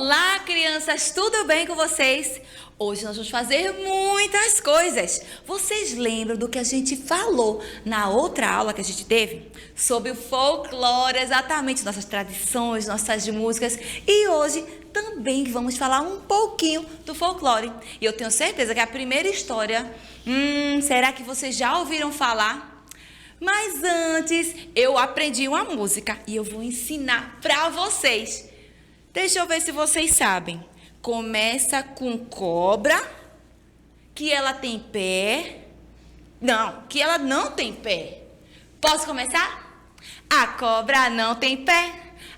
Olá, crianças, tudo bem com vocês? Hoje nós vamos fazer muitas coisas. Vocês lembram do que a gente falou na outra aula que a gente teve? Sobre o folclore, exatamente, nossas tradições, nossas músicas. E hoje também vamos falar um pouquinho do folclore. E eu tenho certeza que a primeira história, será que vocês já ouviram falar? Mas antes, eu aprendi uma música e eu vou ensinar para vocês. Deixa eu ver se vocês sabem. Começa com cobra, que ela tem pé. Não, que ela não tem pé. Posso começar? A cobra não tem pé,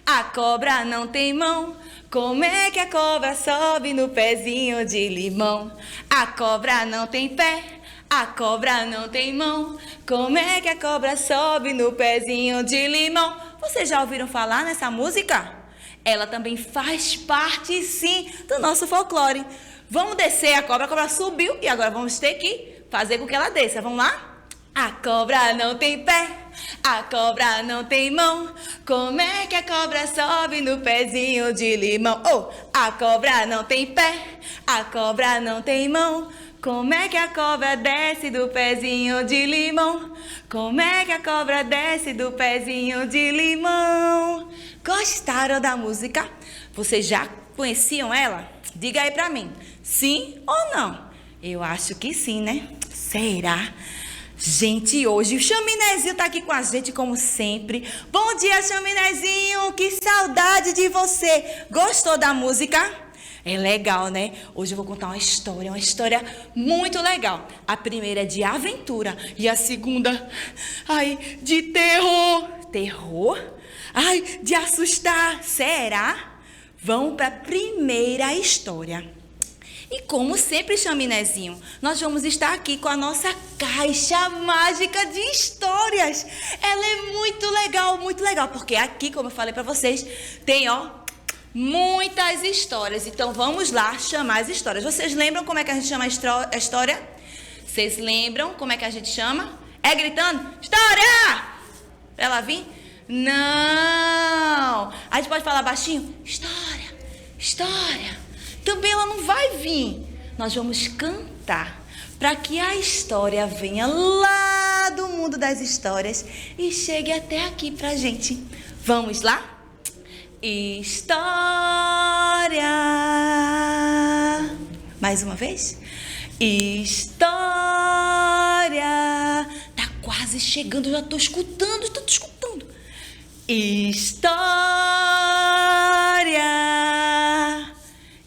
a cobra não tem mão. Como é que a cobra sobe no pezinho de limão? A cobra não tem pé, a cobra não tem mão. Como é que a cobra sobe no pezinho de limão? Vocês já ouviram falar nessa música? Ela também faz parte, sim, do nosso folclore. Vamos descer a cobra subiu e agora vamos ter que fazer com que ela desça. Vamos lá? A cobra não tem pé, a cobra não tem mão. Como é que a cobra sobe no pezinho de limão? Oh, a cobra não tem pé, a cobra não tem mão. Como é que a cobra desce do pezinho de limão? Como é que a cobra desce do pezinho de limão? Gostaram da música? Vocês já conheciam ela? Diga aí pra mim, sim ou não? Eu acho que sim, né? Será? Gente, hoje o Chaminézinho tá aqui com a gente como sempre. Bom dia, Chaminézinho, que saudade de você. Gostou da música? É legal, né? Hoje eu vou contar uma história muito legal. A primeira é de aventura e a segunda, de terror. Terror? De assustar. Será? Vamos para a primeira história. E como sempre, Chaminézinho, nós vamos estar aqui com a nossa caixa mágica de histórias. Ela é muito legal, porque aqui, como eu falei para vocês, tem, muitas histórias. Então vamos lá chamar as histórias. Vocês lembram como é que a gente chama a história? Vocês lembram como é que a gente chama? É gritando? História! Pra ela vir? Não! A gente pode falar baixinho? História! Também ela não vai vir. Nós vamos cantar para que a história venha lá do mundo das histórias e chegue até aqui pra gente. Vamos lá? História. Mais uma vez. História. Tá quase chegando, já tô escutando. História.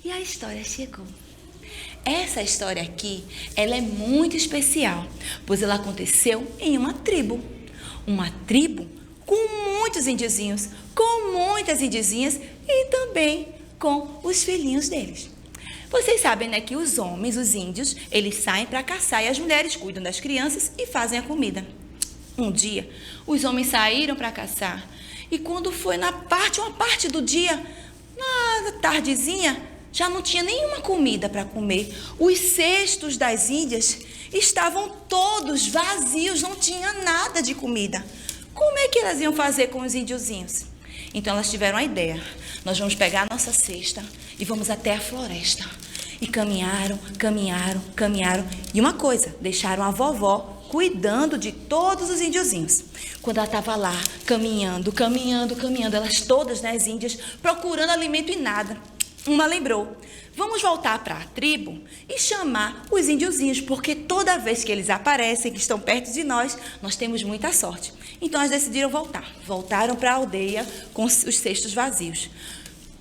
E a história chegou. Essa história aqui, ela é muito especial, pois ela aconteceu em uma tribo. Uma tribo com muitos indiozinhos, com muitas indiozinhas e também com os filhinhos deles. Vocês sabem, né, que os homens, os índios, eles saem para caçar e as mulheres cuidam das crianças e fazem a comida. Um dia, os homens saíram para caçar e quando foi uma parte do dia, na tardezinha, já não tinha nenhuma comida para comer. Os cestos das índias estavam todos vazios, não tinha nada de comida. Como é que elas iam fazer com os índiozinhos? Então elas tiveram a ideia. Nós vamos pegar a nossa cesta e vamos até a floresta. E caminharam. E uma coisa, deixaram a vovó cuidando de todos os índiozinhos. Quando ela estava lá, caminhando, elas todas, né, as índias, procurando alimento e nada. Uma lembrou, vamos voltar para a tribo e chamar os índiozinhos, porque toda vez que eles aparecem, que estão perto de nós, nós temos muita sorte. Então, elas decidiram voltar. Voltaram para a aldeia com os cestos vazios.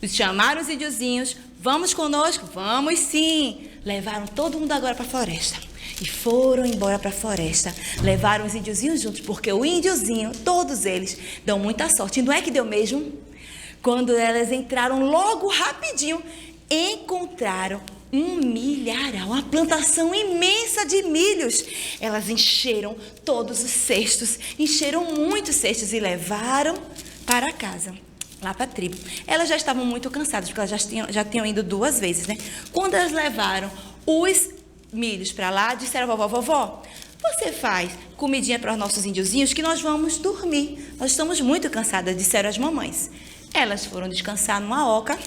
Chamaram os índiozinhos, vamos conosco? Vamos sim! Levaram todo mundo agora para a floresta. E foram embora para a floresta. Levaram os índiozinhos juntos, porque o índiozinho, todos eles, dão muita sorte. E não é que deu mesmo? Quando elas entraram logo rapidinho, encontraram um milharal, uma plantação imensa de milhos. Elas encheram todos os cestos, encheram muitos cestos e levaram para casa, lá para a tribo. Elas já estavam muito cansadas, porque elas já tinham ido 2 vezes, né? Quando elas levaram os milhos para lá, disseram à vovó, você faz comidinha para os nossos índiozinhos que nós vamos dormir. Nós estamos muito cansadas, disseram as mamães. Elas foram descansar numa oca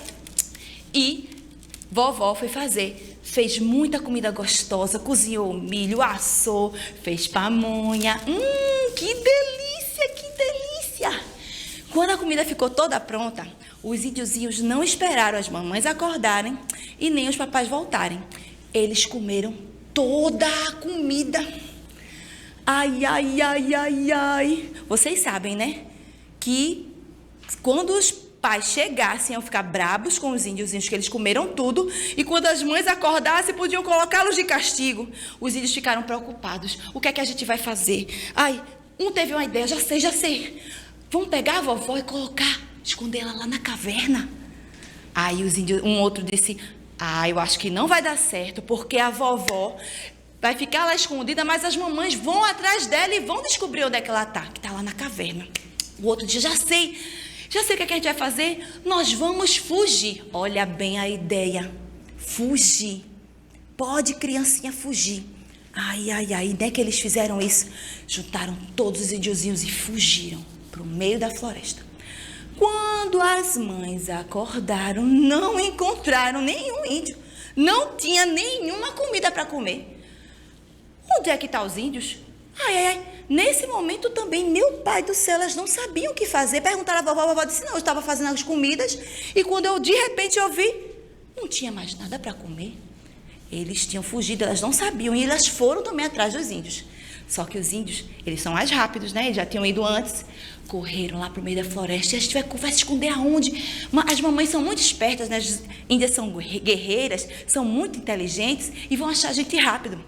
E vovó foi fazer. Fez muita comida gostosa, cozinhou milho, assou, fez pamonha. Que delícia, que delícia! Quando a comida ficou toda pronta, os índiozinhos não esperaram as mamães acordarem e nem os papais voltarem. Eles comeram toda a comida. Ai, ai, ai, ai, ai. Vocês sabem, né? Que quando os pais chegassem, iam ficar brabos com os índiozinhos, que eles comeram tudo. E quando as mães acordassem, podiam colocá-los de castigo. Os índios ficaram preocupados. O que é que a gente vai fazer? Ai, um teve uma ideia, já sei. Vamos pegar a vovó e colocar, esconder ela lá na caverna. Aí os índios, um outro disse, eu acho que não vai dar certo, porque a vovó vai ficar lá escondida, mas as mamães vão atrás dela e vão descobrir onde é que ela está, que está lá na caverna. O outro disse, já sei o que a gente vai fazer, nós vamos fugir. Olha bem a ideia, fugir. Pode, criancinha, fugir. Ai, né, que eles fizeram isso, juntaram todos os índiozinhos e fugiram para o meio da floresta. Quando as mães acordaram, não encontraram nenhum índio. Não tinha nenhuma comida para comer. Onde é que estão os índios? Ai. Nesse momento também, meu pai do céu, elas não sabiam o que fazer. Perguntaram à vovó, a vovó disse, não, eu estava fazendo as comidas. E quando eu, de repente, eu vi, não tinha mais nada para comer. Eles tinham fugido, elas não sabiam. E elas foram também atrás dos índios. Só que os índios, eles são mais rápidos, né? Eles já tinham ido antes. Correram lá para o meio da floresta. E a gente vai se esconder aonde? As mamães são muito espertas, né? As índias são guerreiras, são muito inteligentes e vão achar a gente rápido.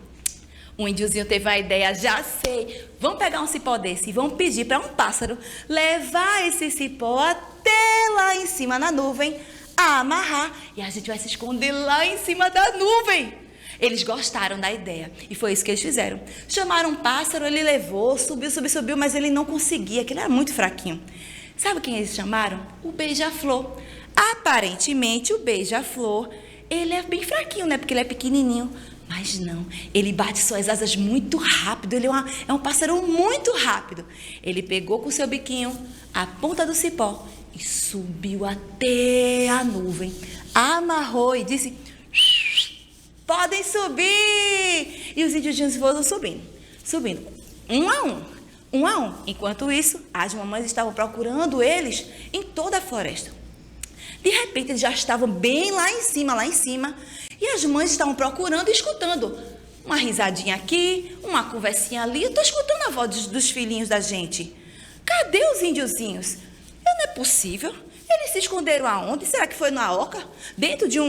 Um índiozinho teve uma ideia, já sei. Vamos pegar um cipó desse e vamos pedir para um pássaro levar esse cipó até lá em cima na nuvem, amarrar. E a gente vai se esconder lá em cima da nuvem. Eles gostaram da ideia e foi isso que eles fizeram. Chamaram um pássaro, ele levou, subiu, mas ele não conseguia, porque ele era muito fraquinho. Sabe quem eles chamaram? O beija-flor. Aparentemente, o beija-flor, ele é bem fraquinho, né? Porque ele é pequenininho. Mas não, ele bate suas asas muito rápido, ele é um pássaro muito rápido. Ele pegou com seu biquinho a ponta do cipó e subiu até a nuvem, amarrou e disse, podem subir! E os índiozinhos foram subindo, um a um. Enquanto isso, as mamães estavam procurando eles em toda a floresta. De repente, eles já estavam bem lá em cima, e as mães estavam procurando e escutando. Uma risadinha aqui, uma conversinha ali. Eu estou escutando a voz dos filhinhos da gente. Cadê os índiozinhos? Não é possível. Eles se esconderam aonde? Será que foi na oca? Dentro de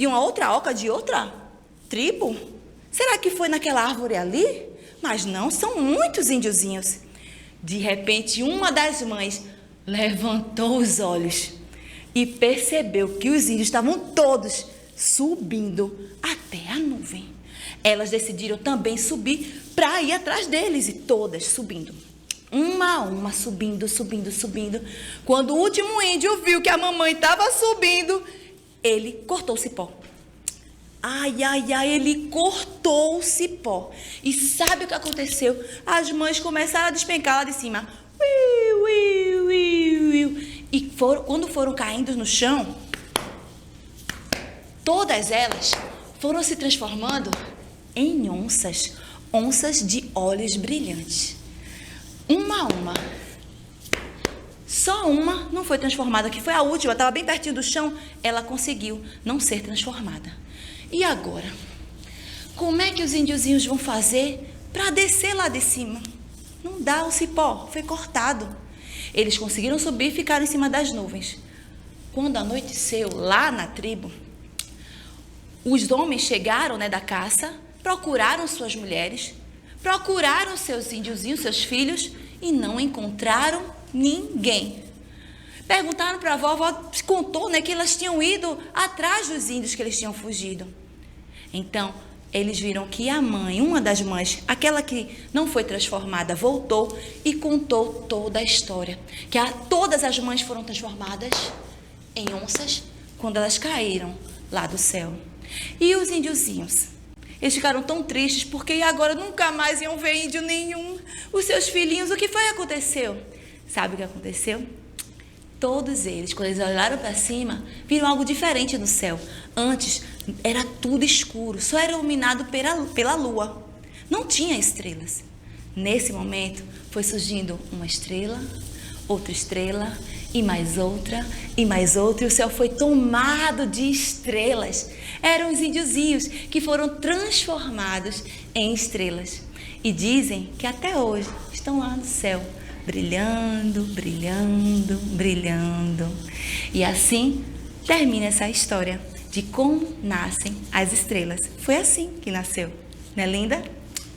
uma outra oca de outra tribo? Será que foi naquela árvore ali? Mas não, são muitos índiozinhos. De repente, uma das mães levantou os olhos e percebeu que os índios estavam todos subindo até a nuvem. Elas decidiram também subir para ir atrás deles, e todas subindo. Uma a uma, subindo. Quando o último índio viu que a mamãe estava subindo, ele cortou o cipó. Ele cortou o cipó. E sabe o que aconteceu? As mães começaram a despencar lá de cima. E quando foram caindo no chão, todas elas foram se transformando em onças de olhos brilhantes. Uma a uma. Só uma não foi transformada, que foi a última, estava bem pertinho do chão, ela conseguiu não ser transformada. E agora? Como é que os índiozinhos vão fazer para descer lá de cima? Não dá, o cipó foi cortado. Eles conseguiram subir e ficaram em cima das nuvens. Quando anoiteceu lá na tribo, os homens chegaram, né, da caça, procuraram suas mulheres, procuraram seus índiozinhos, seus filhos, e não encontraram ninguém. Perguntaram para a vovó, contou, né, que elas tinham ido atrás dos índios, que eles tinham fugido. Então, eles viram que a mãe, uma das mães, aquela que não foi transformada, voltou e contou toda a história. Que todas as mães foram transformadas em onças quando elas caíram lá do céu. E os índiozinhos? Eles ficaram tão tristes porque agora nunca mais iam ver índio nenhum. Os seus filhinhos, o que foi que aconteceu? Sabe o que aconteceu? Todos eles, quando eles olharam para cima, viram algo diferente no céu. Antes, era tudo escuro, só era iluminado pela lua. Não tinha estrelas. Nesse momento, foi surgindo uma estrela, outra estrela, e mais outra, e mais outra, e o céu foi tomado de estrelas. Eram os índiozinhos que foram transformados em estrelas. E dizem que até hoje estão lá no céu, brilhando, brilhando, brilhando. E assim termina essa história de como nascem as estrelas. Foi assim que nasceu, não é linda?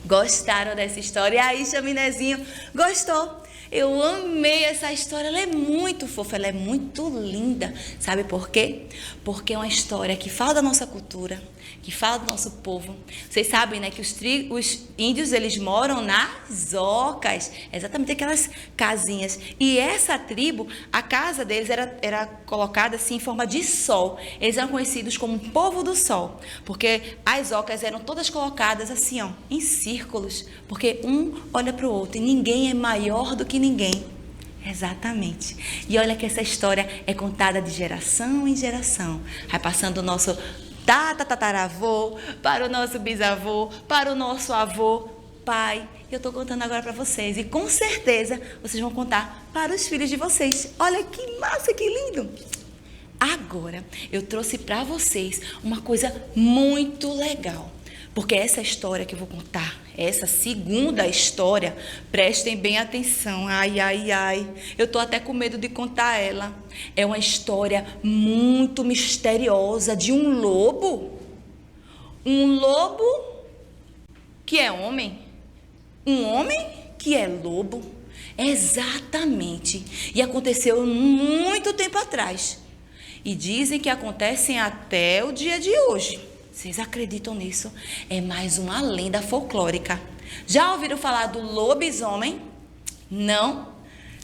Gostaram dessa história? E aí, Chaminézinho, gostou? Eu amei essa história, ela é muito fofa, ela é muito linda. Sabe por quê? Porque é uma história que fala da nossa cultura, que fala do nosso povo. Vocês sabem, né, que os índios, eles moram nas ocas, exatamente aquelas casinhas. E essa tribo, a casa deles era colocada assim em forma de sol. Eles eram conhecidos como povo do sol, porque as ocas eram todas colocadas assim, ó, em círculos, porque um olha para o outro e ninguém é maior do que ninguém. Exatamente. E olha que essa história é contada de geração em geração, vai passando o nosso tataravô para o nosso bisavô, para o nosso avô, pai. Eu estou contando agora para vocês e com certeza vocês vão contar para os filhos de vocês. Olha que massa, que lindo. Agora eu trouxe para vocês uma coisa muito legal, porque essa história que eu vou contar, essa segunda história, prestem bem atenção. Ai, ai, ai, eu tô até com medo de contar ela. É uma história muito misteriosa de um lobo. Um lobo que é homem. Um homem que é lobo. Exatamente. E aconteceu muito tempo atrás. E dizem que acontecem até o dia de hoje. Vocês acreditam nisso? É mais uma lenda folclórica. Já ouviram falar do lobisomem? Não?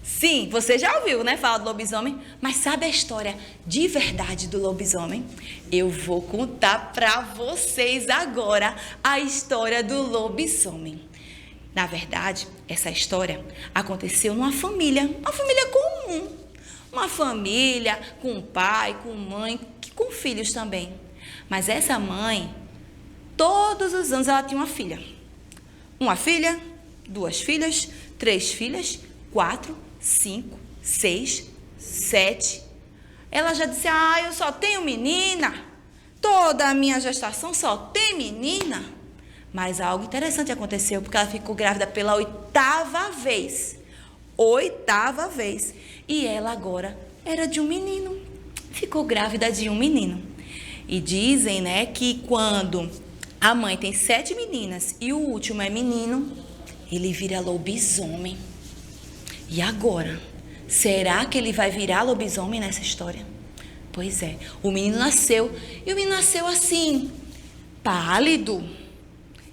Sim, você já ouviu, né, falar do lobisomem? Mas sabe a história de verdade do lobisomem? Eu vou contar para vocês agora a história do lobisomem. Na verdade, essa história aconteceu numa família comum. Uma família com pai, com mãe, com filhos também. Mas essa mãe, todos os anos ela tinha uma filha. Uma filha, 2 filhas, 3 filhas, 4, 5, 6, 7. Ela já disse, eu só tenho menina. Toda a minha gestação só tem menina. Mas algo interessante aconteceu, porque ela ficou grávida pela 8ª vez. 8ª vez. E ela agora era de um menino. Ficou grávida de um menino. E dizem, né, que quando a mãe tem 7 meninas e o último é menino, ele vira lobisomem. E agora? Será que ele vai virar lobisomem nessa história? Pois é, o menino nasceu, e o menino nasceu assim, pálido,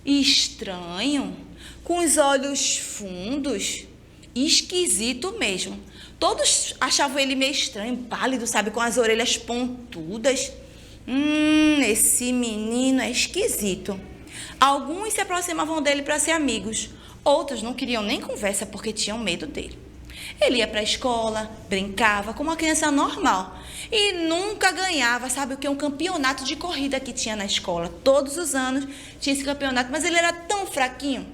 estranho, com os olhos fundos, esquisito mesmo. Todos achavam ele meio estranho, pálido, sabe, com as orelhas pontudas. Esse menino é esquisito. Alguns se aproximavam dele para ser amigos. Outros não queriam nem conversa porque tinham medo dele. Ele ia para a escola, brincava como uma criança normal. E nunca ganhava, sabe o que? Um campeonato de corrida que tinha na escola. Todos os anos tinha esse campeonato, mas ele era tão fraquinho,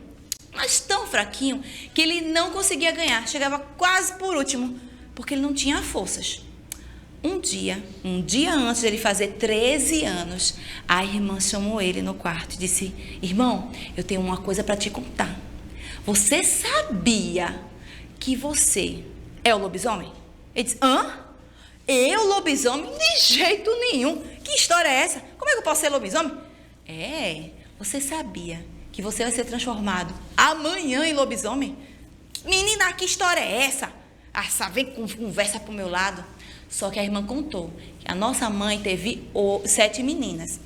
mas tão fraquinho, que ele não conseguia ganhar. Chegava quase por último, porque ele não tinha forças. Um dia antes de ele fazer 13 anos, a irmã chamou ele no quarto e disse, irmão, eu tenho uma coisa para te contar. Você sabia que você é o lobisomem? Ele disse, eu lobisomem? De jeito nenhum. Que história é essa? Como é que eu posso ser lobisomem? Você sabia que você vai ser transformado amanhã em lobisomem? Menina, que história é essa? Vem com conversa pro meu lado. Só que a irmã contou que a nossa mãe teve 7 meninas.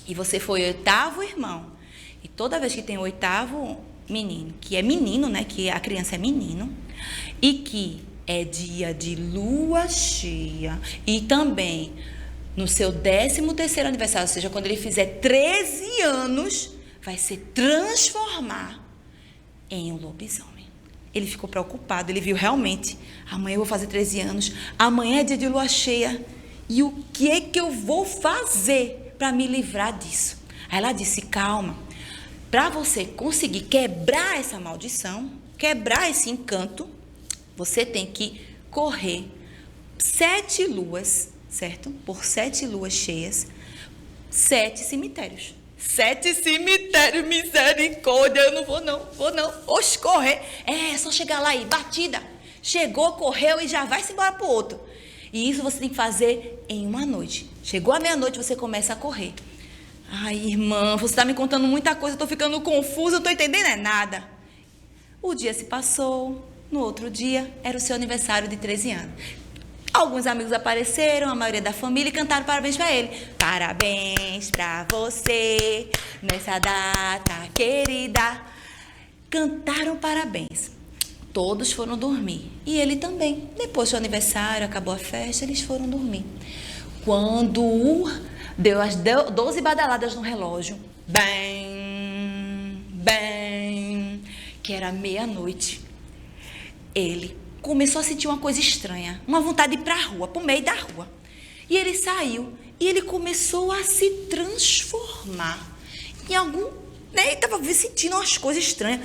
E você foi o 8º irmão. E toda vez que tem o 8º menino, que é menino, né? Que a criança é menino. E que é dia de lua cheia. E também no seu 13º aniversário, ou seja, quando ele fizer 13 anos, vai se transformar em um lobisomem. ele ficou preocupado. Ele viu realmente, amanhã eu vou fazer 13 anos, amanhã é dia de lua cheia. E o que é que eu vou fazer para me livrar disso? Aí ela disse, calma, para você conseguir quebrar essa maldição, quebrar esse encanto, você tem que correr 7 luas, certo? Por 7 luas cheias, 7 cemitérios. 7 cemitérios, misericórdia, eu não vou não. Oxe, correr. É só chegar lá e batida. Chegou, correu e já vai-se embora pro outro. E isso você tem que fazer em uma noite. Chegou a meia-noite, você começa a correr. Ai, irmã, você está me contando muita coisa, eu estou ficando confusa, eu estou entendendo nada. O dia se passou, no outro dia era o seu aniversário de 13 anos. Alguns amigos apareceram, a maioria da família, e cantaram parabéns para ele. Parabéns para você, nessa data querida. Cantaram parabéns. Todos foram dormir. E ele também. Depois do aniversário, acabou a festa, eles foram dormir. Quando deu as 12 badaladas no relógio, bem, que era meia-noite, ele começou a sentir uma coisa estranha, uma vontade de ir para a rua, para o meio da rua. E ele saiu e ele começou a se transformar em algum... Ele estava sentindo umas coisas estranhas.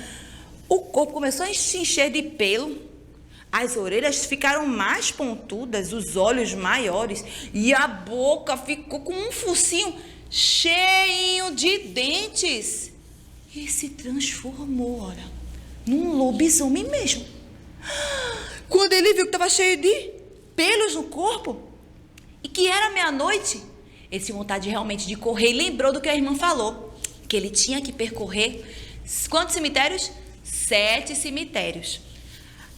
O corpo começou a se encher de pelo, as orelhas ficaram mais pontudas, os olhos maiores e a boca ficou com um focinho cheio de dentes. E se transformou, olha, num lobisomem mesmo. Quando ele viu que estava cheio de pelos no corpo e que era meia-noite, ele tinha vontade realmente de correr e lembrou do que a irmã falou, que ele tinha que percorrer quantos cemitérios? 7 cemitérios.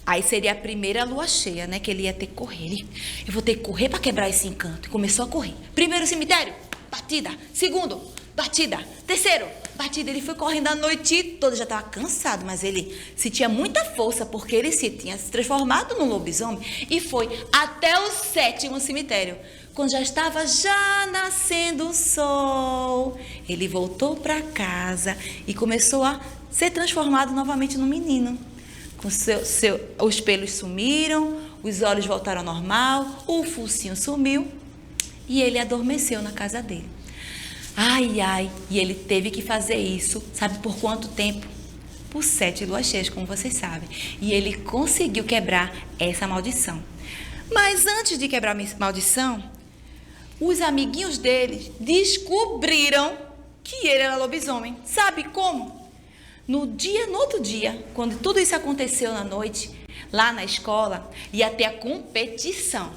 Aí seria a primeira lua cheia, né? Que ele ia ter que correr. Eu vou ter que correr para quebrar esse encanto. E começou a correr. Primeiro cemitério, batida. Segundo, batida. Terceiro, batida. Ele foi correndo a noite toda. Já estava cansado, mas ele sentia muita força porque ele se tinha se transformado num lobisomem. E foi até o 7º cemitério. Quando já estava nascendo o sol, ele voltou para casa e começou a ser transformado novamente num menino. Os pelos sumiram, os olhos voltaram ao normal, o focinho sumiu e ele adormeceu na casa dele. Ai, e ele teve que fazer isso, sabe por quanto tempo? Por 7 luas cheias, como vocês sabem. E ele conseguiu quebrar essa maldição. Mas antes de quebrar a maldição, os amiguinhos dele descobriram que ele era lobisomem. Sabe como? No outro dia, quando tudo isso aconteceu na noite, lá na escola, ia ter a competição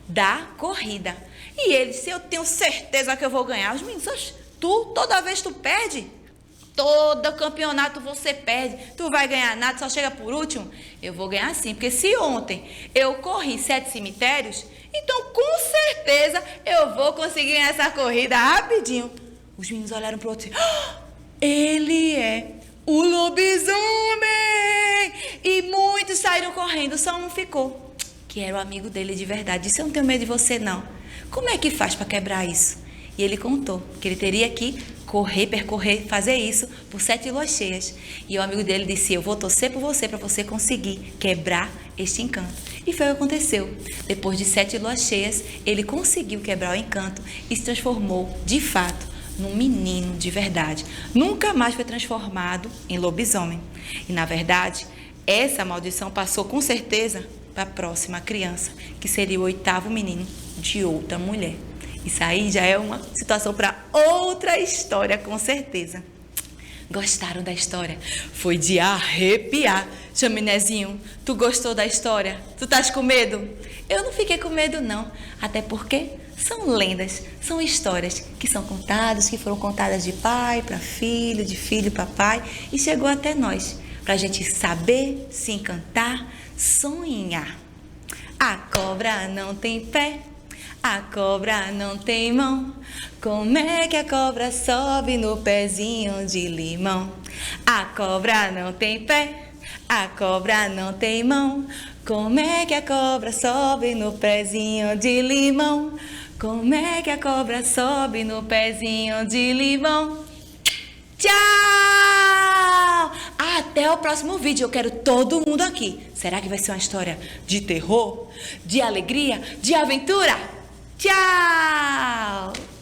da corrida. E ele disse, eu tenho certeza que eu vou ganhar. Os meninos, toda vez tu perde, todo campeonato você perde, tu vai ganhar nada, só chega por último. Eu vou ganhar sim, porque se ontem eu corri 7 cemitérios, então com certeza eu vou conseguir ganhar essa corrida rapidinho. Os meninos olharam pro outro e ele é o lobisomem! E muitos saíram correndo, só um ficou, que era o amigo dele de verdade. Disse, eu não tenho medo de você não. Como é que faz para quebrar isso? E ele contou que ele teria que percorrer, fazer isso por 7 luas cheias. E o amigo dele disse, eu vou torcer por você para você conseguir quebrar este encanto. E foi o que aconteceu. Depois de 7 luas cheias, ele conseguiu quebrar o encanto e se transformou, de fato, num menino de verdade. Nunca mais foi transformado em lobisomem. E, na verdade, essa maldição passou com certeza para a próxima criança, que seria o 8º menino de outra mulher. Isso aí já é uma situação para outra história, com certeza. Gostaram da história? Foi de arrepiar. Chaminézinho, tu gostou da história? Tu estás com medo? Eu não fiquei com medo, não. Até porque são lendas, são histórias que são contadas, que foram contadas de pai para filho, de filho para pai, e chegou até nós, para a gente saber, se encantar, sonhar. A cobra não tem pé, a cobra não tem mão. Como é que a cobra sobe no pezinho de limão? A cobra não tem pé, a cobra não tem mão. Como é que a cobra sobe no pezinho de limão? Como é que a cobra sobe no pezinho de limão? Tchau! Até até o próximo vídeo. Eu quero todo mundo aqui. Será que vai ser uma história de terror, de alegria, de aventura? Tchau!